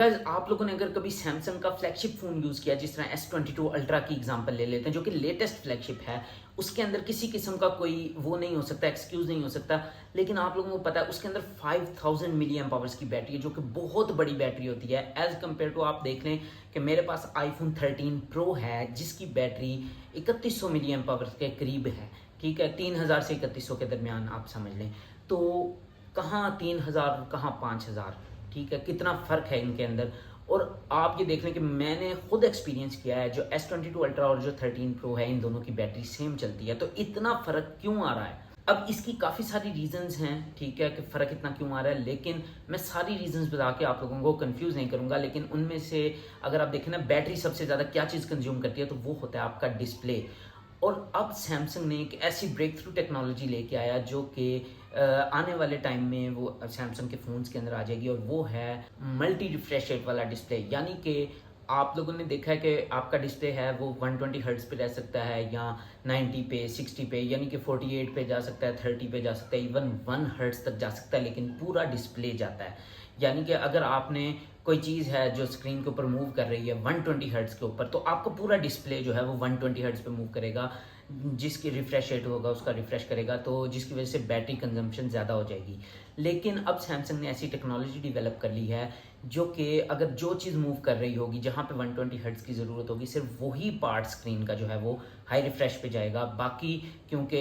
Guys आप लोगों ने अगर कभी सैमसंग का फ्लैगशिप फ़ोन यूज़ किया, जिस तरह S22 अल्ट्रा की एग्जांपल ले लेते हैं, जो कि लेटेस्ट फ्लैगशिप है, उसके अंदर किसी किस्म का कोई वो नहीं हो सकता, एक्सक्यूज़ नहीं हो सकता। लेकिन आप लोगों को पता है उसके अंदर 5000 मिली एम्प आवर्स की बैटरी है, जो कि बहुत बड़ी बैटरी होती है। एज़ कम्पेयर टू आप देख लें कि मेरे पास iPhone 13 प्रो है, जिसकी बैटरी 3100 मिली एम्प आवर्स के करीब है। ठीक है, 3000 से 3100 के दरमियान आप समझ लें। तो कहाँ 3000, कहाँ 5000, ठीक है, कितना फ़र्क है इनके अंदर। और आप ये देख लें कि मैंने खुद एक्सपीरियंस किया है, जो S22 अल्ट्रा और जो 13 प्रो है, इन दोनों की बैटरी सेम चलती है। तो इतना फ़र्क क्यों आ रहा है? अब इसकी काफ़ी सारी रीज़न्स हैं, ठीक है, कि फ़र्क इतना क्यों आ रहा है। लेकिन मैं सारी रीज़न्स बता के आप लोगों को कन्फ्यूज़ नहीं करूँगा। लेकिन उनमें से अगर आप देखें ना, बैटरी सबसे ज़्यादा क्या चीज़ कंज्यूम करती है, तो वो होता है आपका डिस्प्ले। और अब सैमसंग ने एक ऐसी ब्रेक थ्रू टेक्नोलॉजी लेके आया, जो कि आने वाले टाइम में वो सैमसंग के फ़ोन्स के अंदर आ जाएगी, और वो है मल्टी रिफ्रेश रेट वाला डिस्प्ले। यानी कि आप लोगों ने देखा है कि आपका डिस्प्ले है वो 120 हर्ट्ज़ पे रह सकता है, या 90 पे, 60 पे, यानी कि 48 पे जा सकता है, 30 पे जा सकता है, इवन 1 हर्ट्ज़ तक जा सकता है, लेकिन पूरा डिस्प्ले जाता है। यानी कि अगर आपने कोई चीज़ है जो स्क्रीन के ऊपर मूव कर रही है 120 हर्ट्ज़ के ऊपर, तो आपका पूरा डिस्प्ले जो है वो 120 हर्ट्ज़ पे मूव करेगा। जिसकी रिफ्रेश रेट होगा उसका रिफ्रेश करेगा, तो जिसकी वजह से बैटरी कंजम्पशन ज़्यादा हो जाएगी। लेकिन अब सैमसंग ने ऐसी टेक्नोलॉजी डेवलप कर ली है, जो कि अगर जो चीज़ मूव कर रही होगी, जहाँ पे 120 हर्ट्ज़ की ज़रूरत होगी, सिर्फ वही पार्ट स्क्रीन का जो है वो हाई रिफ्रेश पे जाएगा। बाकी क्योंकि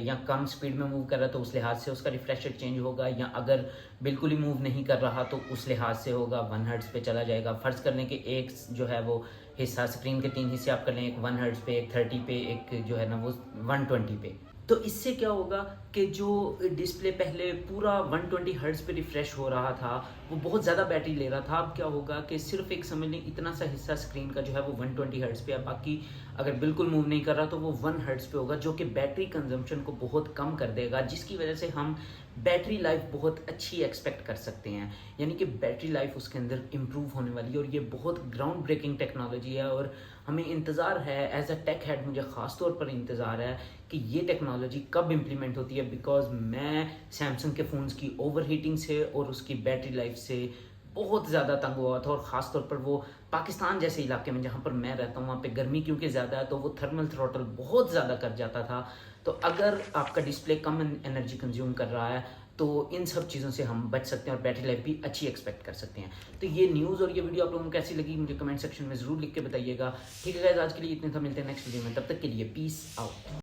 या कम स्पीड में मूव कर रहा है, तो उस लिहाज से उसका रिफ्रेश रेट चेंज होगा, या अगर बिल्कुल ही मूव नहीं कर रहा तो उस लिहाज से होगा 1 हर्ट्ज़ पे चला जाएगा। फ़र्ज़ कर लें कि एक जो है वो हिस्सा, स्क्रीन के 3 हिस्से आप कर लें, एक 1 हर्ट्ज़ पे, एक 30 पे, एक जो है ना वो 120 पे। तो इससे क्या होगा कि जो डिस्प्ले पहले पूरा 120 हर्ट्ज़ पे रिफ्रेश हो रहा था, वो बहुत ज़्यादा बैटरी ले रहा था। अब क्या होगा कि सिर्फ एक समझ लें इतना सा हिस्सा स्क्रीन का जो है वो 120 हर्ट्ज़ पे है, बाकी अगर बिल्कुल मूव नहीं कर रहा तो वो 1 हर्ट्ज़ पे होगा, जो कि बैटरी कंजम्पशन को बहुत कम कर देगा, जिसकी वजह से हम बैटरी लाइफ बहुत अच्छी एक्सपेक्ट कर सकते हैं। यानी कि बैटरी लाइफ उसके अंदर इम्प्रूव होने वाली है, और ये बहुत ग्राउंड ब्रेकिंग टेक्नोलॉजी है। और हमें इंतज़ार है, एज़ अ टेक हेड मुझे ख़ास तौर पर इंतज़ार है कि ये टेक्नोलॉजी कब इम्प्लीमेंट होती है, बिकॉज़ मैं सैमसंग के फ़ोन्स की ओवर हीटिंग से और उसकी बैटरी लाइफ से बहुत ज़्यादा तंग हुआ था। और ख़ास तौर पर वो पाकिस्तान जैसे इलाके में जहाँ पर मैं रहता हूँ, वहाँ पे गर्मी क्योंकि ज़्यादा है, तो वो थर्मल थ्रॉटल बहुत ज़्यादा कर जाता था। तो अगर आपका डिस्प्ले कम एनर्जी कंज्यूम कर रहा है, तो इन सब चीज़ों से हम बच सकते हैं और बैटरी लाइफ भी अच्छी एक्सपेक्ट कर सकते हैं। तो ये न्यूज़ और ये वीडियो आप लोगों को कैसी लगी, मुझे कमेंट सेक्शन में ज़रूर लिख के बताइएगा। ठीक है गाइस, आज के लिए इतने था, मिलते हैं नेक्स्ट वीडियो में, तब तक के लिए पीस आउट।